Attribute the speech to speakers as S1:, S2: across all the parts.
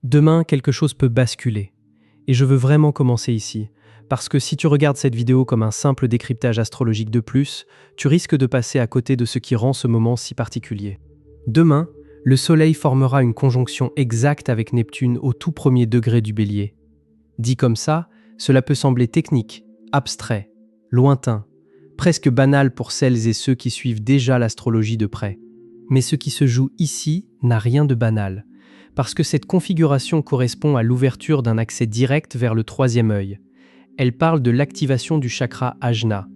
S1: Demain, quelque chose peut basculer. Et je veux vraiment commencer ici, parce que si tu regardes cette vidéo comme un simple décryptage astrologique de plus, tu risques de passer à côté de ce qui rend ce moment si particulier. Demain, le Soleil formera une conjonction exacte avec Neptune au tout premier degré du Bélier. Dit comme ça, cela peut sembler technique, abstrait, lointain, presque banal pour celles et ceux qui suivent déjà l'astrologie de près. Mais ce qui se joue ici n'a rien de banal, parce que cette configuration correspond à l'ouverture d'un accès direct vers le troisième œil. Elle parle de l'activation du chakra Ajna.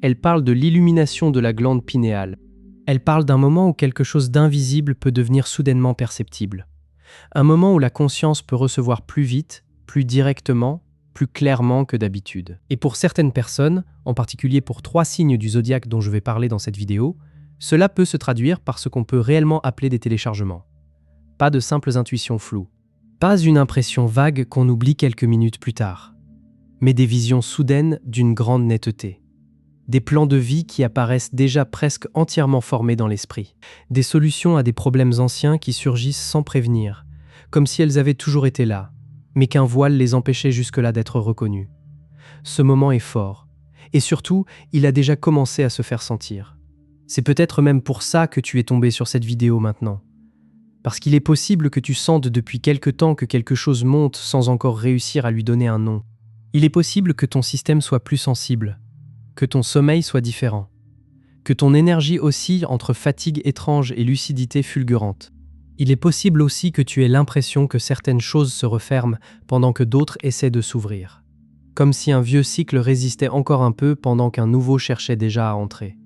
S1: Elle parle de l'illumination de la glande pinéale. Elle parle d'un moment où quelque chose d'invisible peut devenir soudainement perceptible. Un moment où la conscience peut recevoir plus vite, plus directement, plus clairement que d'habitude. Et pour certaines personnes, en particulier pour 3 signes du zodiaque dont je vais parler dans cette vidéo, cela peut se traduire par ce qu'on peut réellement appeler des téléchargements. Pas de simples intuitions floues. Pas une impression vague qu'on oublie quelques minutes plus tard. Mais des visions soudaines d'une grande netteté. Des plans de vie qui apparaissent déjà presque entièrement formés dans l'esprit. Des solutions à des problèmes anciens qui surgissent sans prévenir, comme si elles avaient toujours été là, mais qu'un voile les empêchait jusque-là d'être reconnues. Ce moment est fort, et surtout, il a déjà commencé à se faire sentir. C'est peut-être même pour ça que tu es tombé sur cette vidéo maintenant. Parce qu'il est possible que tu sentes depuis quelque temps que quelque chose monte sans encore réussir à lui donner un nom. Il est possible que ton système soit plus sensible, que ton sommeil soit différent, que ton énergie oscille entre fatigue étrange et lucidité fulgurante. Il est possible aussi que tu aies l'impression que certaines choses se referment pendant que d'autres essaient de s'ouvrir. Comme si un vieux cycle résistait encore un peu pendant qu'un nouveau cherchait déjà à entrer.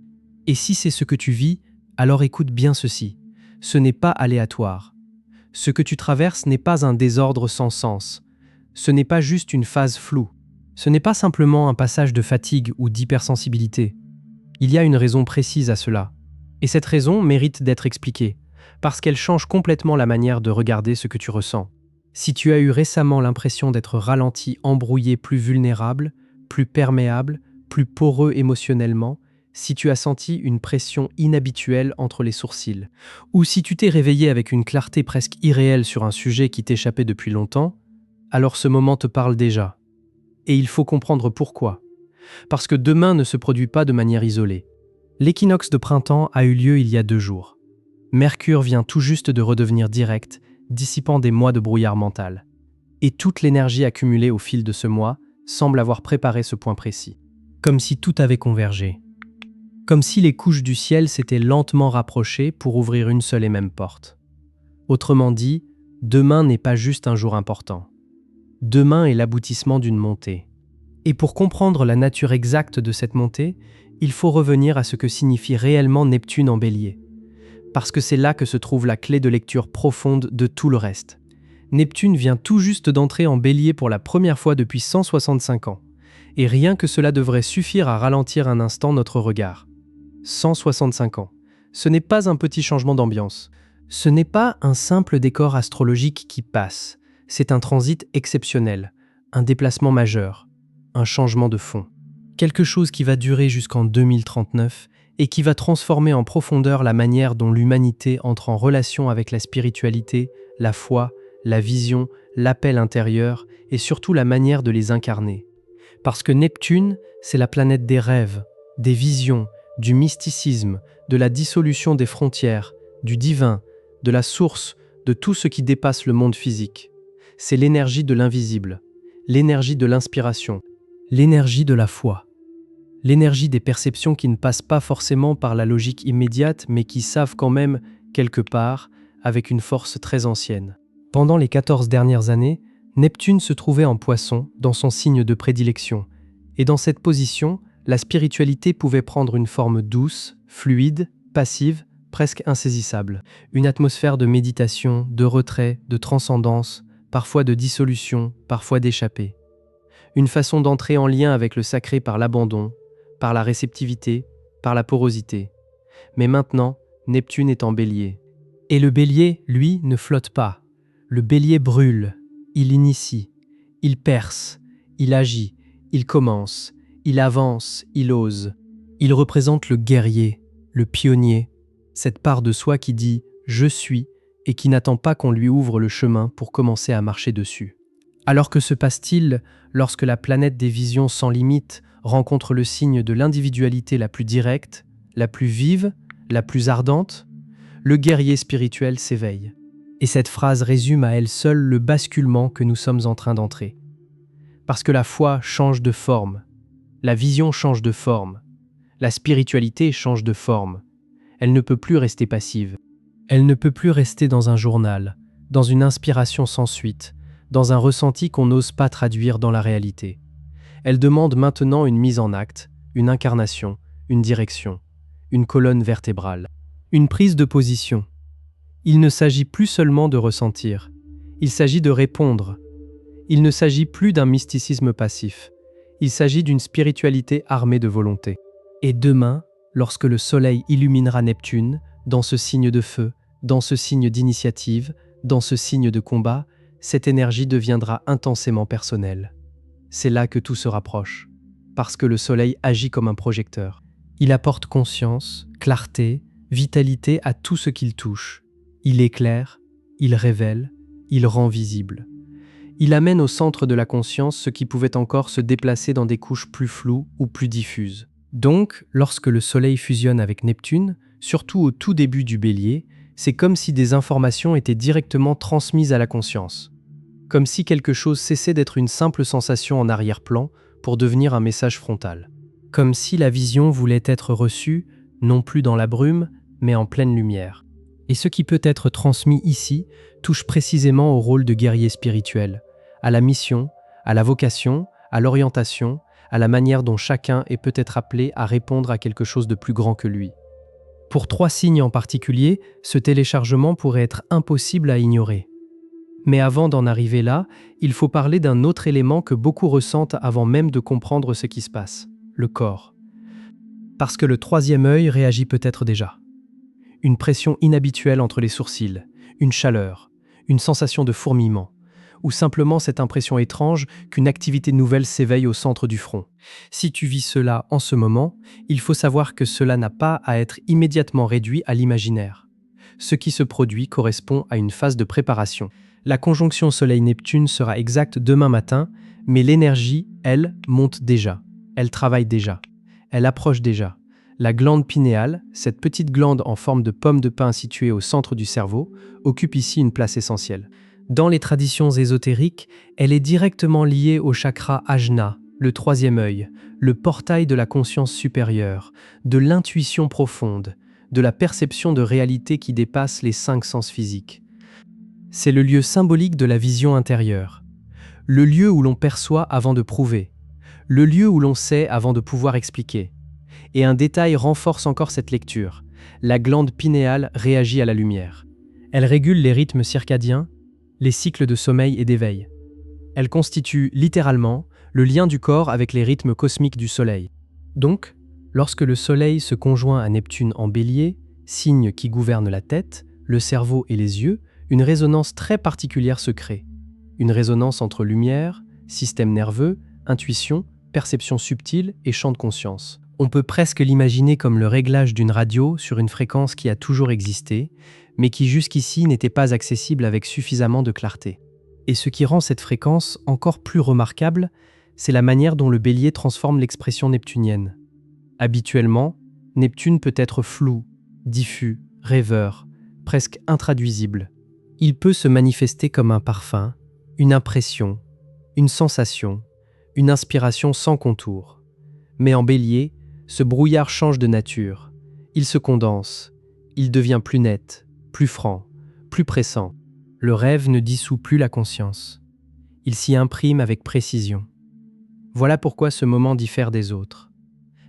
S1: Et si c'est ce que tu vis, alors écoute bien ceci. Ce n'est pas aléatoire. Ce que tu traverses n'est pas un désordre sans sens. Ce n'est pas juste une phase floue. Ce n'est pas simplement un passage de fatigue ou d'hypersensibilité. Il y a une raison précise à cela. Et cette raison mérite d'être expliquée, parce qu'elle change complètement la manière de regarder ce que tu ressens. Si tu as eu récemment l'impression d'être ralenti, embrouillé, plus vulnérable, plus perméable, plus poreux émotionnellement, si tu as senti une pression inhabituelle entre les sourcils, ou si tu t'es réveillé avec une clarté presque irréelle sur un sujet qui t'échappait depuis longtemps, alors ce moment te parle déjà. Et il faut comprendre pourquoi. Parce que demain ne se produit pas de manière isolée. L'équinoxe de printemps a eu lieu il y a 2 jours. Mercure vient tout juste de redevenir direct, dissipant des mois de brouillard mental. Et toute l'énergie accumulée au fil de ce mois semble avoir préparé ce point précis. Comme si tout avait convergé. Comme si les couches du ciel s'étaient lentement rapprochées pour ouvrir une seule et même porte. Autrement dit, demain n'est pas juste un jour important. Demain est l'aboutissement d'une montée. Et pour comprendre la nature exacte de cette montée, il faut revenir à ce que signifie réellement Neptune en Bélier. Parce que c'est là que se trouve la clé de lecture profonde de tout le reste. Neptune vient tout juste d'entrer en Bélier pour la première fois depuis 165 ans. Et rien que cela devrait suffire à ralentir un instant notre regard. 165 ans. Ce n'est pas un petit changement d'ambiance. Ce n'est pas un simple décor astrologique qui passe. C'est un transit exceptionnel, un déplacement majeur, un changement de fond. Quelque chose qui va durer jusqu'en 2039 et qui va transformer en profondeur la manière dont l'humanité entre en relation avec la spiritualité, la foi, la vision, l'appel intérieur et surtout la manière de les incarner. Parce que Neptune, c'est la planète des rêves, des visions, du mysticisme, de la dissolution des frontières, du divin, de la source, de tout ce qui dépasse le monde physique. C'est l'énergie de l'invisible, l'énergie de l'inspiration, l'énergie de la foi, l'énergie des perceptions qui ne passent pas forcément par la logique immédiate mais qui savent quand même, quelque part, avec une force très ancienne. Pendant les 14 dernières années, Neptune se trouvait en Poisson, dans son signe de prédilection, et dans cette position, la spiritualité pouvait prendre une forme douce, fluide, passive, presque insaisissable. Une atmosphère de méditation, de retrait, de transcendance, parfois de dissolution, parfois d'échappée. Une façon d'entrer en lien avec le sacré par l'abandon, par la réceptivité, par la porosité. Mais maintenant, Neptune est en Bélier. Et le Bélier, lui, ne flotte pas. Le Bélier brûle, il initie, il perce, il agit, il commence, il avance, il ose. Il représente le guerrier, le pionnier, cette part de soi qui dit « je suis » et qui n'attend pas qu'on lui ouvre le chemin pour commencer à marcher dessus. Alors que se passe-t-il lorsque la planète des visions sans limite rencontre le signe de l'individualité la plus directe, la plus vive, la plus ardente? Le guerrier spirituel s'éveille. Et cette phrase résume à elle seule le basculement que nous sommes en train d'entrer. Parce que la foi change de forme, la vision change de forme, la spiritualité change de forme. Elle ne peut plus rester passive. Elle ne peut plus rester dans un journal, dans une inspiration sans suite, dans un ressenti qu'on n'ose pas traduire dans la réalité. Elle demande maintenant une mise en acte, une incarnation, une direction, une colonne vertébrale, une prise de position. Il ne s'agit plus seulement de ressentir, il s'agit de répondre. Il ne s'agit plus d'un mysticisme passif, il s'agit d'une spiritualité armée de volonté. Et demain, lorsque le soleil illuminera Neptune, dans ce signe de feu, dans ce signe d'initiative, dans ce signe de combat, cette énergie deviendra intensément personnelle. C'est là que tout se rapproche, parce que le soleil agit comme un projecteur. Il apporte conscience, clarté, vitalité à tout ce qu'il touche. Il éclaire, il révèle, il rend visible. Il amène au centre de la conscience ce qui pouvait encore se déplacer dans des couches plus floues ou plus diffuses. Donc, lorsque le Soleil fusionne avec Neptune, surtout au tout début du Bélier, c'est comme si des informations étaient directement transmises à la conscience. Comme si quelque chose cessait d'être une simple sensation en arrière-plan pour devenir un message frontal. Comme si la vision voulait être reçue, non plus dans la brume, mais en pleine lumière. Et ce qui peut être transmis ici touche précisément au rôle de guerrier spirituel, à la mission, à la vocation, à l'orientation, à la manière dont chacun est peut-être appelé à répondre à quelque chose de plus grand que lui. Pour 3 signes en particulier, ce téléchargement pourrait être impossible à ignorer. Mais avant d'en arriver là, il faut parler d'un autre élément que beaucoup ressentent avant même de comprendre ce qui se passe, le corps. Parce que le 3e œil réagit peut-être déjà. Une pression inhabituelle entre les sourcils, une chaleur, une sensation de fourmillement, ou simplement cette impression étrange qu'une activité nouvelle s'éveille au centre du front. Si tu vis cela en ce moment, il faut savoir que cela n'a pas à être immédiatement réduit à l'imaginaire. Ce qui se produit correspond à une phase de préparation. La conjonction Soleil-Neptune sera exacte demain matin, mais l'énergie, elle, monte déjà. Elle travaille déjà. Elle approche déjà. La glande pinéale, cette petite glande en forme de pomme de pin située au centre du cerveau, occupe ici une place essentielle. Dans les traditions ésotériques, elle est directement liée au chakra Ajna, le 3e œil, le portail de la conscience supérieure, de l'intuition profonde, de la perception de réalité qui dépasse les 5 sens physiques. C'est le lieu symbolique de la vision intérieure, le lieu où l'on perçoit avant de prouver, le lieu où l'on sait avant de pouvoir expliquer. Et un détail renforce encore cette lecture. La glande pinéale réagit à la lumière. Elle régule les rythmes circadiens, les cycles de sommeil et d'éveil. Elle constitue littéralement le lien du corps avec les rythmes cosmiques du Soleil. Donc, lorsque le Soleil se conjoint à Neptune en Bélier, signe qui gouverne la tête, le cerveau et les yeux, une résonance très particulière se crée. Une résonance entre lumière, système nerveux, intuition, perception subtile et champ de conscience. On peut presque l'imaginer comme le réglage d'une radio sur une fréquence qui a toujours existé, mais qui jusqu'ici n'était pas accessible avec suffisamment de clarté. Et ce qui rend cette fréquence encore plus remarquable, c'est la manière dont le Bélier transforme l'expression neptunienne. Habituellement, Neptune peut être flou, diffus, rêveur, presque intraduisible. Il peut se manifester comme un parfum, une impression, une sensation, une inspiration sans contour. Mais en Bélier, ce brouillard change de nature. Il se condense, il devient plus net, plus franc, plus pressant. Le rêve ne dissout plus la conscience. Il s'y imprime avec précision. Voilà pourquoi ce moment diffère des autres.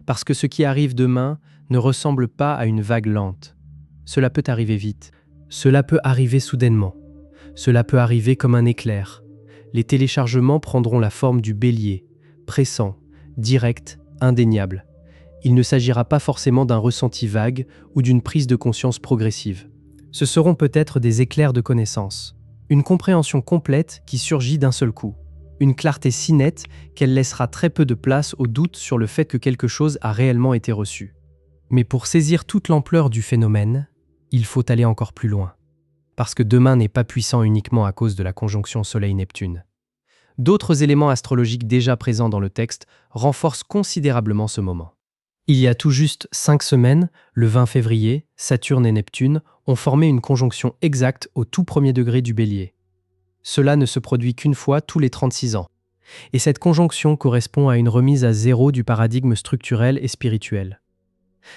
S1: Parce que ce qui arrive demain ne ressemble pas à une vague lente. Cela peut arriver vite. Cela peut arriver soudainement. Cela peut arriver comme un éclair. Les téléchargements prendront la forme du bélier, pressant, direct, indéniable. Il ne s'agira pas forcément d'un ressenti vague ou d'une prise de conscience progressive. Ce seront peut-être des éclairs de connaissance, une compréhension complète qui surgit d'un seul coup, une clarté si nette qu'elle laissera très peu de place au doute sur le fait que quelque chose a réellement été reçu. Mais pour saisir toute l'ampleur du phénomène, il faut aller encore plus loin. parce que demain n'est pas puissant uniquement à cause de la conjonction Soleil-Neptune. D'autres éléments astrologiques déjà présents dans le texte renforcent considérablement ce moment. Il y a tout juste 5 semaines, le 20 février, Saturne et Neptune ont formé une conjonction exacte au tout premier degré du Bélier. Cela ne se produit qu'une fois tous les 36 ans. Et cette conjonction correspond à une remise à zéro du paradigme structurel et spirituel.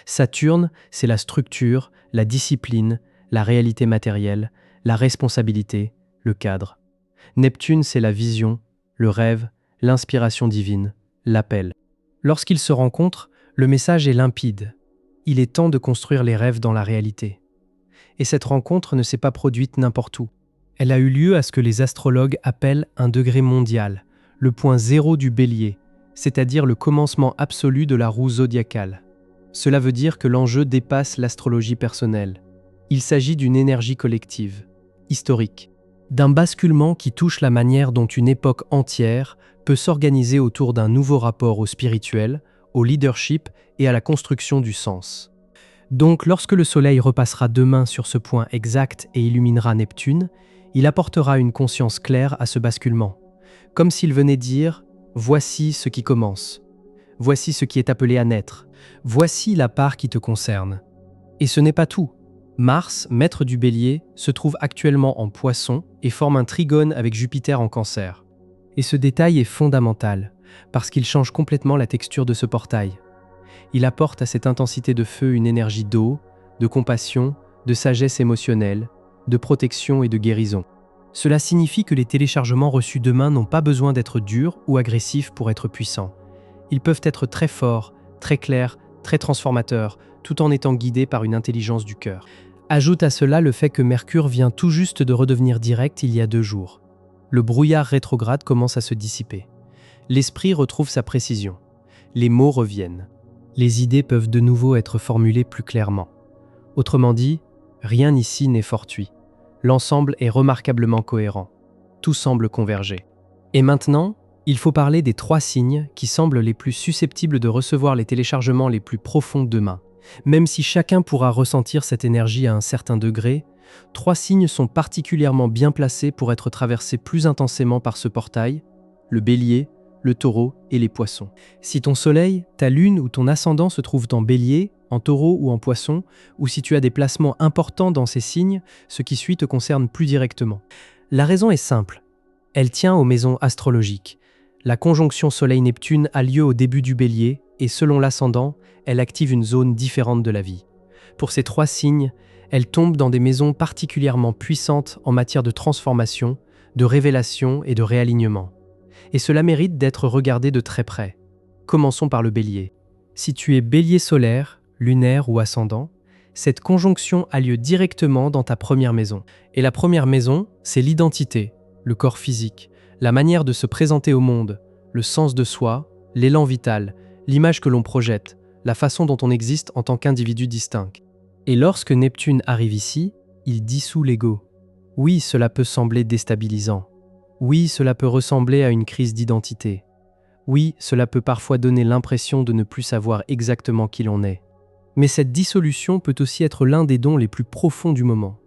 S1: Saturne, c'est la structure, la discipline, la réalité matérielle, la responsabilité, le cadre. Neptune, c'est la vision, le rêve, l'inspiration divine, l'appel. Lorsqu'ils se rencontrent, le message est limpide. Il est temps de construire les rêves dans la réalité. Et cette rencontre ne s'est pas produite n'importe où. Elle a eu lieu à ce que les astrologues appellent un degré mondial, le point zéro du Bélier, c'est-à-dire le commencement absolu de la roue zodiacale. Cela veut dire que l'enjeu dépasse l'astrologie personnelle. Il s'agit d'une énergie collective, historique, d'un basculement qui touche la manière dont une époque entière peut s'organiser autour d'un nouveau rapport au spirituel, au leadership et à la construction du sens. Donc, lorsque le Soleil repassera demain sur ce point exact et illuminera Neptune, il apportera une conscience claire à ce basculement, comme s'il venait dire « Voici ce qui commence. Voici ce qui est appelé à naître. Voici la part qui te concerne. » Et ce n'est pas tout. Mars, maître du Bélier, se trouve actuellement en Poisson et forme un trigone avec Jupiter en Cancer. Et ce détail est fondamental, parce qu'il change complètement la texture de ce portail. Il apporte à cette intensité de feu une énergie d'eau, de compassion, de sagesse émotionnelle, de protection et de guérison. Cela signifie que les téléchargements reçus demain n'ont pas besoin d'être durs ou agressifs pour être puissants. Ils peuvent être très forts, très clairs, très transformateurs, tout en étant guidés par une intelligence du cœur. Ajoute à cela le fait que Mercure vient tout juste de redevenir direct il y a 2 jours. Le brouillard rétrograde commence à se dissiper. L'esprit retrouve sa précision. Les mots reviennent. Les idées peuvent de nouveau être formulées plus clairement. Autrement dit, rien ici n'est fortuit. L'ensemble est remarquablement cohérent. Tout semble converger. Et maintenant, il faut parler des 3 signes qui semblent les plus susceptibles de recevoir les téléchargements les plus profonds demain. Même si chacun pourra ressentir cette énergie à un certain degré, 3 signes sont particulièrement bien placés pour être traversés plus intensément par ce portail, le Bélier, le Taureau et les Poissons. Si ton Soleil, ta Lune ou ton ascendant se trouvent en Bélier, en Taureau ou en Poisson, ou si tu as des placements importants dans ces signes, ce qui suit te concerne plus directement. La raison est simple. Elle tient aux maisons astrologiques. La conjonction Soleil-Neptune a lieu au début du Bélier et selon l'ascendant, elle active une zone différente de la vie. Pour ces 3 signes, elle tombe dans des maisons particulièrement puissantes en matière de transformation, de révélation et de réalignement. Et cela mérite d'être regardé de très près. Commençons par le Bélier. Si tu es Bélier solaire, lunaire ou ascendant, cette conjonction a lieu directement dans ta première maison. Et la première maison, c'est l'identité, le corps physique, la manière de se présenter au monde, le sens de soi, l'élan vital, l'image que l'on projette, la façon dont on existe en tant qu'individu distinct. Et lorsque Neptune arrive ici, il dissout l'ego. Oui, cela peut sembler déstabilisant. Oui, cela peut ressembler à une crise d'identité. Oui, cela peut parfois donner l'impression de ne plus savoir exactement qui l'on est. Mais cette dissolution peut aussi être l'un des dons les plus profonds du moment.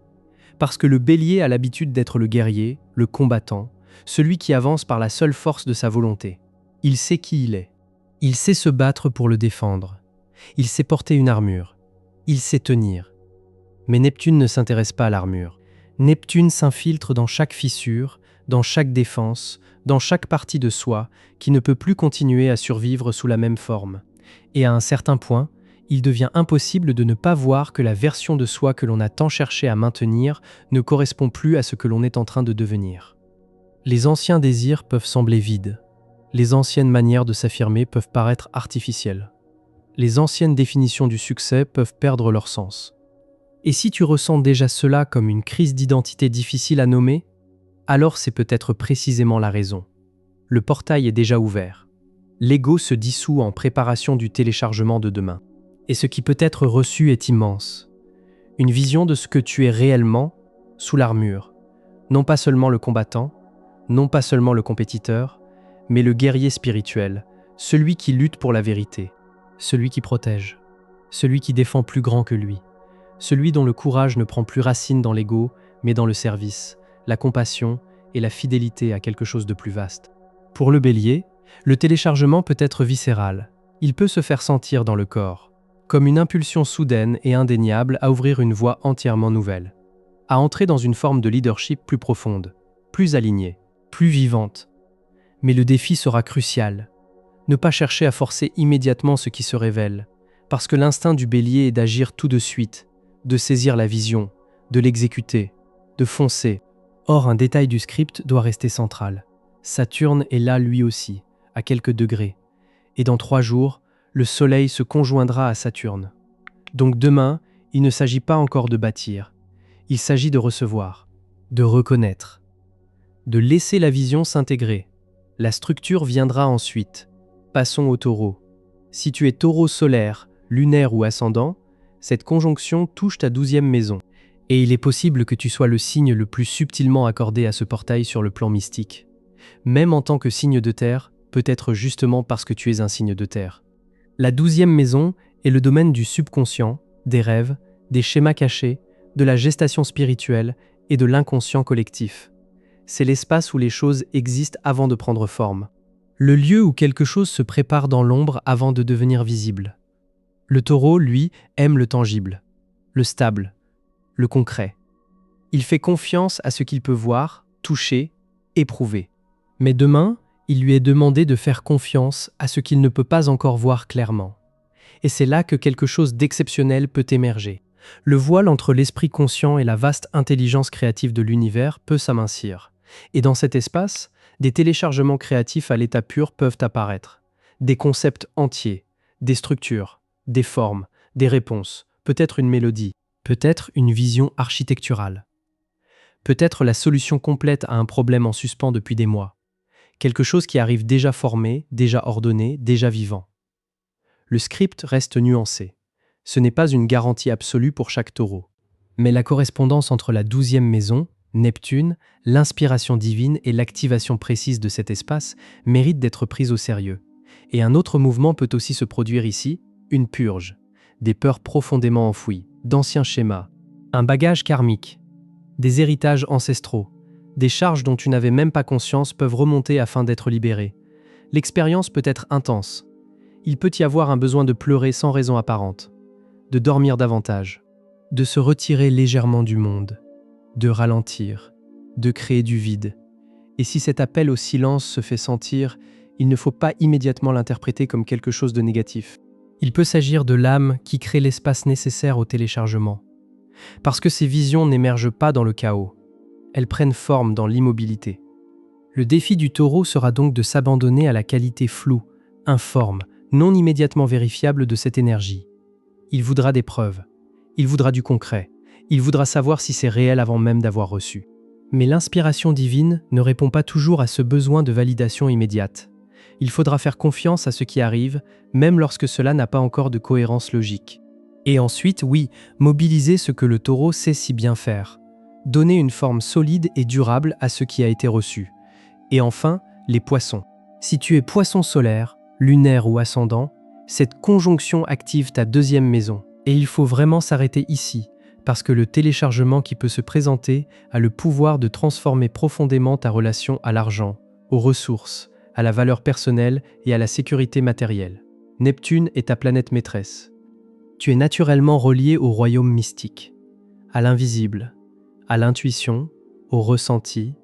S1: Parce que le Bélier a l'habitude d'être le guerrier, le combattant, celui qui avance par la seule force de sa volonté. Il sait qui il est. Il sait se battre pour le défendre. Il sait porter une armure. Il sait tenir. Mais Neptune ne s'intéresse pas à l'armure. Neptune s'infiltre dans chaque fissure, dans chaque défense, dans chaque partie de soi qui ne peut plus continuer à survivre sous la même forme. Et à un certain point, il devient impossible de ne pas voir que la version de soi que l'on a tant cherché à maintenir ne correspond plus à ce que l'on est en train de devenir. Les anciens désirs peuvent sembler vides. Les anciennes manières de s'affirmer peuvent paraître artificielles. Les anciennes définitions du succès peuvent perdre leur sens. Et si tu ressens déjà cela comme une crise d'identité difficile à nommer, alors c'est peut-être précisément la raison. Le portail est déjà ouvert. L'ego se dissout en préparation du téléchargement de demain. Et ce qui peut être reçu est immense. Une vision de ce que tu es réellement sous l'armure. Non pas seulement le combattant, non pas seulement le compétiteur, mais le guerrier spirituel, celui qui lutte pour la vérité, celui qui protège, celui qui défend plus grand que lui, celui dont le courage ne prend plus racine dans l'ego, mais dans le service, la compassion et la fidélité à quelque chose de plus vaste. Pour le Bélier, le téléchargement peut être viscéral. Il peut se faire sentir dans le corps, comme une impulsion soudaine et indéniable à ouvrir une voie entièrement nouvelle, à entrer dans une forme de leadership plus profonde, plus alignée, plus vivante. Mais le défi sera crucial. Ne pas chercher à forcer immédiatement ce qui se révèle, parce que l'instinct du Bélier est d'agir tout de suite, de saisir la vision, de l'exécuter, de foncer. Or, un détail du script doit rester central. Saturne est là lui aussi, à quelques degrés. Et dans 3 jours, le Soleil se conjoindra à Saturne. Donc demain, il ne s'agit pas encore de bâtir. Il s'agit de recevoir, de reconnaître, de laisser la vision s'intégrer. La structure viendra ensuite. Passons au Taureau. Si tu es Taureau solaire, lunaire ou ascendant, cette conjonction touche ta 12e maison. Et il est possible que tu sois le signe le plus subtilement accordé à ce portail sur le plan mystique. Même en tant que signe de terre, peut-être justement parce que tu es un signe de terre. La 12e maison est le domaine du subconscient, des rêves, des schémas cachés, de la gestation spirituelle et de l'inconscient collectif. C'est l'espace où les choses existent avant de prendre forme. Le lieu où quelque chose se prépare dans l'ombre avant de devenir visible. Le Taureau, lui, aime le tangible, le stable, le concret. Il fait confiance à ce qu'il peut voir, toucher, éprouver. Mais demain, il lui est demandé de faire confiance à ce qu'il ne peut pas encore voir clairement. Et c'est là que quelque chose d'exceptionnel peut émerger. Le voile entre l'esprit conscient et la vaste intelligence créative de l'univers peut s'amincir. Et dans cet espace, des téléchargements créatifs à l'état pur peuvent apparaître. Des concepts entiers, des structures, des formes, des réponses, peut-être une mélodie, peut-être une vision architecturale. Peut-être la solution complète à un problème en suspens depuis des mois. Quelque chose qui arrive déjà formé, déjà ordonné, déjà vivant. Le script reste nuancé. Ce n'est pas une garantie absolue pour chaque Taureau. Mais la correspondance entre la 12e maison, Neptune, l'inspiration divine et l'activation précise de cet espace mérite d'être prise au sérieux. Et un autre mouvement peut aussi se produire ici, une purge. Des peurs profondément enfouies, d'anciens schémas, un bagage karmique, des héritages ancestraux. Des charges dont tu n'avais même pas conscience peuvent remonter afin d'être libérées. L'expérience peut être intense. Il peut y avoir un besoin de pleurer sans raison apparente, de dormir davantage, de se retirer légèrement du monde, de ralentir, de créer du vide. Et si cet appel au silence se fait sentir, il ne faut pas immédiatement l'interpréter comme quelque chose de négatif. Il peut s'agir de l'âme qui crée l'espace nécessaire au téléchargement. Parce que ces visions n'émergent pas dans le chaos. Elles prennent forme dans l'immobilité. Le défi du Taureau sera donc de s'abandonner à la qualité floue, informe, non immédiatement vérifiable de cette énergie. Il voudra des preuves, il voudra du concret, il voudra savoir si c'est réel avant même d'avoir reçu. Mais l'inspiration divine ne répond pas toujours à ce besoin de validation immédiate. Il faudra faire confiance à ce qui arrive, même lorsque cela n'a pas encore de cohérence logique. Et ensuite, oui, mobiliser ce que le Taureau sait si bien faire. Donner une forme solide et durable à ce qui a été reçu. Et enfin, les poissons. Si tu es poisson solaire, lunaire ou ascendant, cette conjonction active ta 2e maison. Et il faut vraiment s'arrêter ici, parce que le téléchargement qui peut se présenter a le pouvoir de transformer profondément ta relation à l'argent, aux ressources, à la valeur personnelle et à la sécurité matérielle. Neptune est ta planète maîtresse. Tu es naturellement relié au royaume mystique, à l'invisible, à l'intuition, au ressenti,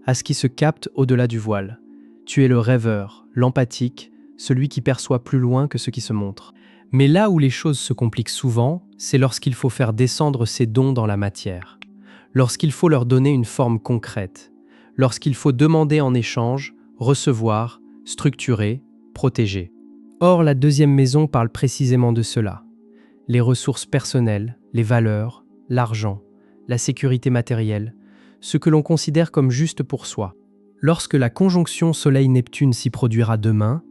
S1: à ce qui se capte au-delà du voile. Tu es le rêveur, l'empathique, celui qui perçoit plus loin que ce qui se montre. Mais là où les choses se compliquent souvent, c'est lorsqu'il faut faire descendre ces dons dans la matière, lorsqu'il faut leur donner une forme concrète, lorsqu'il faut demander en échange, recevoir, structurer, protéger. Or, la 2e maison parle précisément de cela. Les ressources personnelles, les valeurs, l'argent, la sécurité matérielle, ce que l'on considère comme juste pour soi. Lorsque la conjonction Soleil-Neptune s'y produira demain,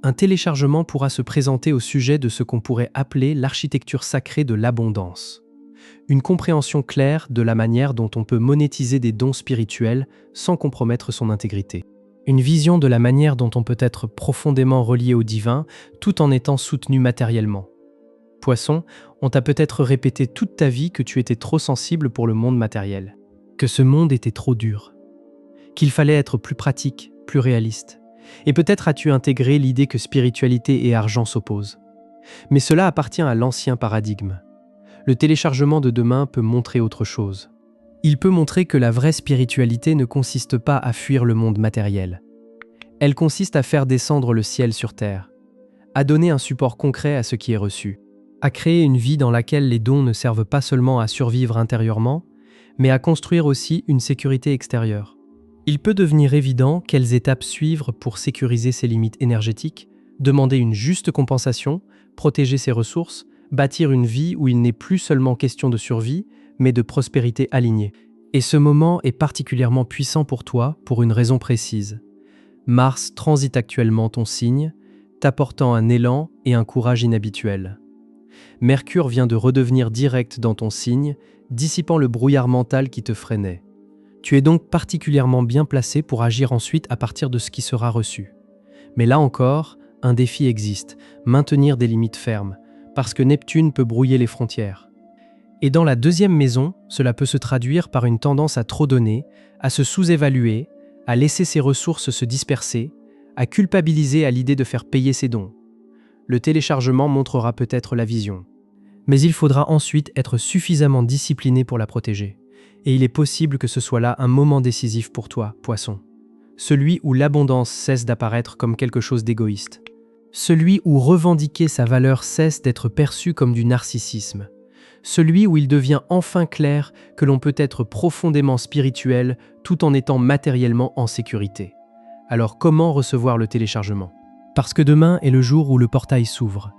S1: un téléchargement pourra se présenter au sujet de ce qu'on pourrait appeler l'architecture sacrée de l'abondance. Une compréhension claire de la manière dont on peut monétiser des dons spirituels sans compromettre son intégrité. Une vision de la manière dont on peut être profondément relié au divin tout en étant soutenu matériellement. Poisson, on t'a peut-être répété toute ta vie que tu étais trop sensible pour le monde matériel. que ce monde était trop dur, qu'il fallait être plus pratique, plus réaliste. Et peut-être as-tu intégré l'idée que spiritualité et argent s'opposent. Mais cela appartient à l'ancien paradigme. Le téléchargement de demain peut montrer autre chose. Il peut montrer que la vraie spiritualité ne consiste pas à fuir le monde matériel. Elle consiste à faire descendre le ciel sur terre, à donner un support concret à ce qui est reçu, à créer une vie dans laquelle les dons ne servent pas seulement à survivre intérieurement, mais à construire aussi une sécurité extérieure. Il peut devenir évident quelles étapes suivre pour sécuriser ses limites énergétiques, demander une juste compensation, protéger ses ressources, bâtir une vie où il n'est plus seulement question de survie, mais de prospérité alignée. Et ce moment est particulièrement puissant pour toi pour une raison précise. Mars transite actuellement ton signe, t'apportant un élan et un courage inhabituels. Mercure vient de redevenir direct dans ton signe, dissipant le brouillard mental qui te freinait. Tu es donc particulièrement bien placé pour agir ensuite à partir de ce qui sera reçu. Mais là encore, un défi existe, maintenir des limites fermes, parce que Neptune peut brouiller les frontières. Et dans la deuxième maison, cela peut se traduire par une tendance à trop donner, à se sous-évaluer, à laisser ses ressources se disperser, à culpabiliser à l'idée de faire payer ses dons. Le téléchargement montrera peut-être la vision. Mais il faudra ensuite être suffisamment discipliné pour la protéger. Et il est possible que ce soit là un moment décisif pour toi, Poisson. Celui où l'abondance cesse d'apparaître comme quelque chose d'égoïste. Celui où revendiquer sa valeur cesse d'être perçu comme du narcissisme. Celui où il devient enfin clair que l'on peut être profondément spirituel tout en étant matériellement en sécurité. Alors comment recevoir le téléchargement ? Parce que demain est le jour où le portail s'ouvre.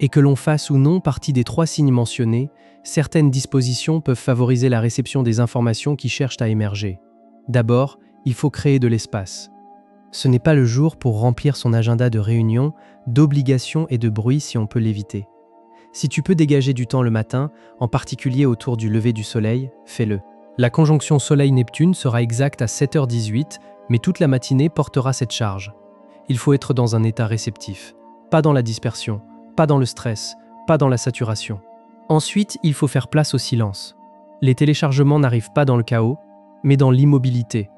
S1: Et que l'on fasse ou non partie des 3 signes mentionnés, certaines dispositions peuvent favoriser la réception des informations qui cherchent à émerger. D'abord, il faut créer de l'espace. Ce n'est pas le jour pour remplir son agenda de réunions, d'obligations et de bruit si on peut l'éviter. Si tu peux dégager du temps le matin, en particulier autour du lever du soleil, fais-le. La conjonction Soleil-Neptune sera exacte à 7h18, mais toute la matinée portera cette charge. Il faut être dans un état réceptif, pas dans la dispersion, pas dans le stress, pas dans la saturation. Ensuite, il faut faire place au silence. Les téléchargements n'arrivent pas dans le chaos, mais dans l'immobilité.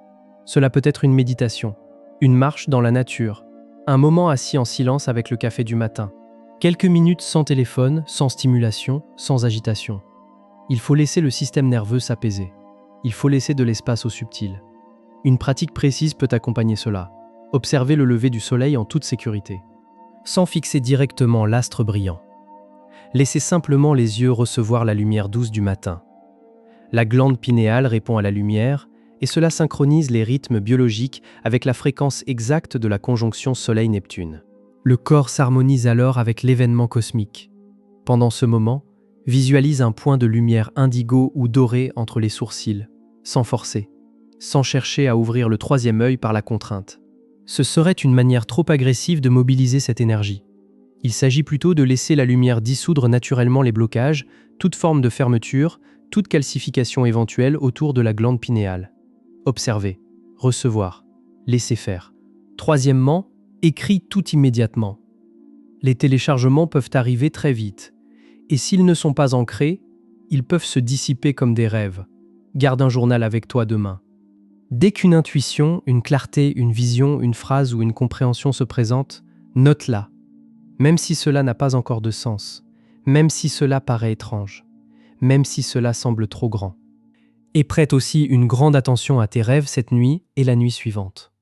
S1: Cela peut être une méditation, une marche dans la nature, un moment assis en silence avec le café du matin. Quelques minutes sans téléphone, sans stimulation, sans agitation. Il faut laisser le système nerveux s'apaiser. Il faut laisser de l'espace au subtil. Une pratique précise peut accompagner cela. Observer le lever du soleil en toute sécurité, sans fixer directement l'astre brillant. Laissez simplement les yeux recevoir la lumière douce du matin. La glande pinéale répond à la lumière, et cela synchronise les rythmes biologiques avec la fréquence exacte de la conjonction Soleil-Neptune. Le corps s'harmonise alors avec l'événement cosmique. Pendant ce moment, visualise un point de lumière indigo ou doré entre les sourcils, sans forcer, sans chercher à ouvrir le 3e œil par la contrainte. Ce serait une manière trop agressive de mobiliser cette énergie. Il s'agit plutôt de laisser la lumière dissoudre naturellement les blocages, toute forme de fermeture, toute calcification éventuelle autour de la glande pinéale. Observer, recevoir, laisser faire. Troisièmement, écris tout immédiatement. Les téléchargements peuvent arriver très vite, et s'ils ne sont pas ancrés, ils peuvent se dissiper comme des rêves. Garde un journal avec toi demain. Dès qu'une intuition, une clarté, une vision, une phrase ou une compréhension se présente, note-la. Même si cela n'a pas encore de sens, même si cela paraît étrange, même si cela semble trop grand. Et prête aussi une grande attention à tes rêves cette nuit et la nuit suivante.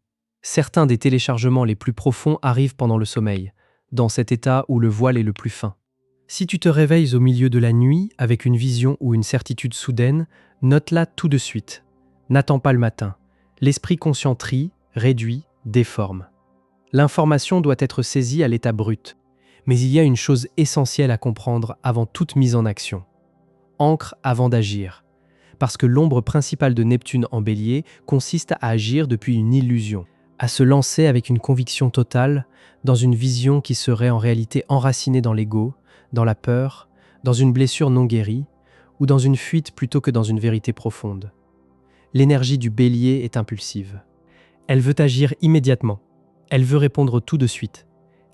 S1: Certains des téléchargements les plus profonds arrivent pendant le sommeil, dans cet état où le voile est le plus fin. Si tu te réveilles au milieu de la nuit avec une vision ou une certitude soudaine, note-la tout de suite. N'attends pas le matin. L'esprit conscient trie, réduit, déforme. L'information doit être saisie à l'état brut. Mais il y a une chose essentielle à comprendre avant toute mise en action. Ancre avant d'agir. Parce que l'ombre principale de Neptune en Bélier consiste à agir depuis une illusion, à se lancer avec une conviction totale dans une vision qui serait en réalité enracinée dans l'ego, dans la peur, dans une blessure non guérie, ou dans une fuite plutôt que dans une vérité profonde. L'énergie du Bélier est impulsive. Elle veut agir immédiatement. Elle veut répondre tout de suite.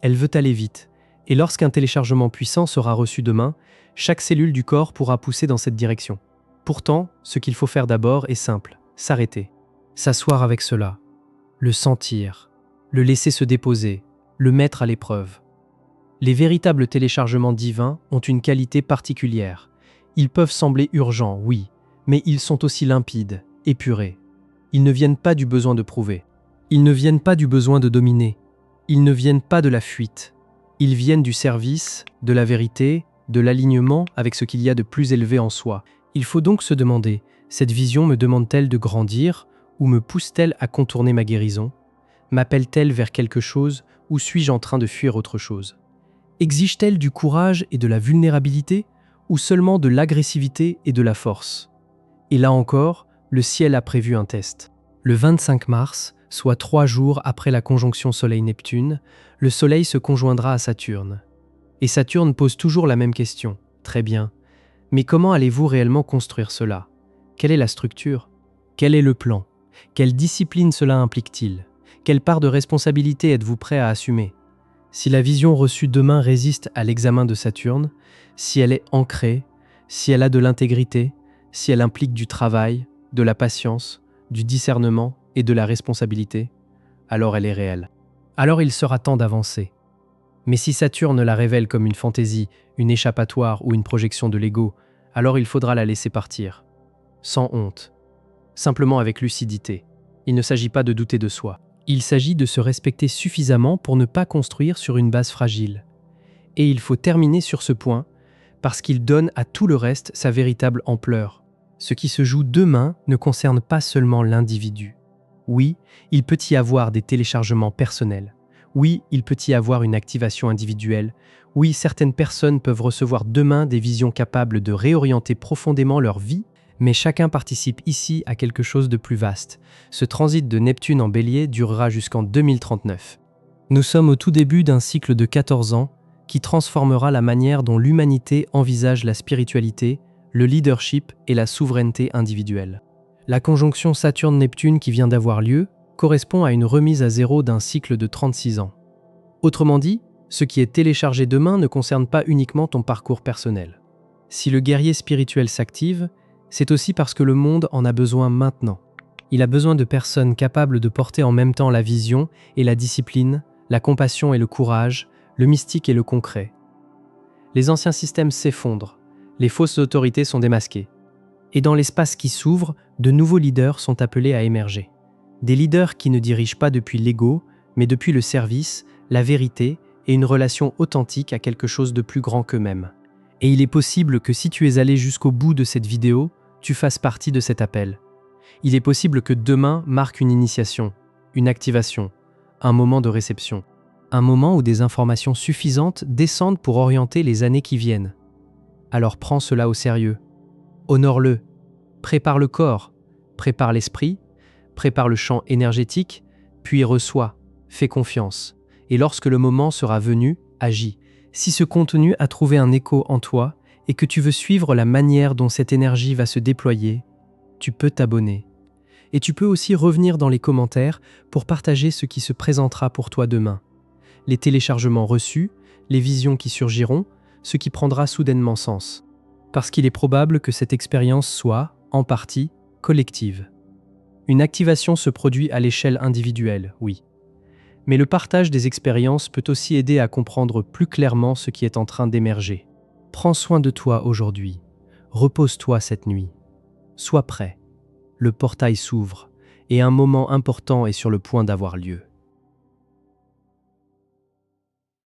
S1: Elle veut aller vite. Et lorsqu'un téléchargement puissant sera reçu demain, chaque cellule du corps pourra pousser dans cette direction. Pourtant, ce qu'il faut faire d'abord est simple, s'arrêter. S'asseoir avec cela, le sentir, le laisser se déposer, le mettre à l'épreuve. Les véritables téléchargements divins ont une qualité particulière. Ils peuvent sembler urgents, oui, mais ils sont aussi limpides, épurés. Ils ne viennent pas du besoin de prouver. Ils ne viennent pas du besoin de dominer. Ils ne viennent pas de la fuite. Ils viennent du service, de la vérité, de l'alignement avec ce qu'il y a de plus élevé en soi. Il faut donc se demander, cette vision me demande-t-elle de grandir ou me pousse-t-elle à contourner ma guérison? M'appelle-t-elle vers quelque chose ou suis-je en train de fuir autre chose? Exige-t-elle du courage et de la vulnérabilité ou seulement de l'agressivité et de la force? Et là encore, le ciel a prévu un test. Le 25 mars, soit 3 jours après la conjonction Soleil-Neptune, le Soleil se conjoindra à Saturne. Et Saturne pose toujours la même question. Très bien. Mais comment allez-vous réellement construire cela? Quelle est la structure? Quel est le plan? Quelle discipline cela implique-t-il? Quelle part de responsabilité êtes-vous prêt à assumer? Si la vision reçue demain résiste à l'examen de Saturne, si elle est ancrée, si elle a de l'intégrité, si elle implique du travail, de la patience, du discernement et de la responsabilité, alors elle est réelle. Alors il sera temps d'avancer. Mais si Saturne la révèle comme une fantaisie, une échappatoire ou une projection de l'ego, alors il faudra la laisser partir. Sans honte. Simplement avec lucidité. Il ne s'agit pas de douter de soi. Il s'agit de se respecter suffisamment pour ne pas construire sur une base fragile. Et il faut terminer sur ce point, parce qu'il donne à tout le reste sa véritable ampleur. Ce qui se joue demain ne concerne pas seulement l'individu. Oui, il peut y avoir des téléchargements personnels. Oui, il peut y avoir une activation individuelle. Oui, certaines personnes peuvent recevoir demain des visions capables de réorienter profondément leur vie, mais chacun participe ici à quelque chose de plus vaste. Ce transit de Neptune en Bélier durera jusqu'en 2039. Nous sommes au tout début d'un cycle de 14 ans qui transformera la manière dont l'humanité envisage la spiritualité, le leadership et la souveraineté individuelle. La conjonction Saturne-Neptune qui vient d'avoir lieu correspond à une remise à zéro d'un cycle de 36 ans. Autrement dit, ce qui est téléchargé demain ne concerne pas uniquement ton parcours personnel. Si le guerrier spirituel s'active, c'est aussi parce que le monde en a besoin maintenant. Il a besoin de personnes capables de porter en même temps la vision et la discipline, la compassion et le courage, le mystique et le concret. Les anciens systèmes s'effondrent, les fausses autorités sont démasquées. Et dans l'espace qui s'ouvre, de nouveaux leaders sont appelés à émerger. Des leaders qui ne dirigent pas depuis l'ego, mais depuis le service, la vérité et une relation authentique à quelque chose de plus grand qu'eux-mêmes. Et il est possible que si tu es allé jusqu'au bout de cette vidéo, tu fasses partie de cet appel. Il est possible que demain marque une initiation, une activation, un moment de réception. Un moment où des informations suffisantes descendent pour orienter les années qui viennent. Alors prends cela au sérieux. Honore-le. Prépare le corps, prépare l'esprit, prépare le champ énergétique, puis reçois, fais confiance. Et lorsque le moment sera venu, agis. Si ce contenu a trouvé un écho en toi et que tu veux suivre la manière dont cette énergie va se déployer, tu peux t'abonner. Et tu peux aussi revenir dans les commentaires pour partager ce qui se présentera pour toi demain. Les téléchargements reçus, les visions qui surgiront, ce qui prendra soudainement sens. Parce qu'il est probable que cette expérience soit, en partie, collective. Une activation se produit à l'échelle individuelle, oui. Mais le partage des expériences peut aussi aider à comprendre plus clairement ce qui est en train d'émerger. Prends soin de toi aujourd'hui. Repose-toi cette nuit. Sois prêt. Le portail s'ouvre et un moment important est sur le point d'avoir lieu.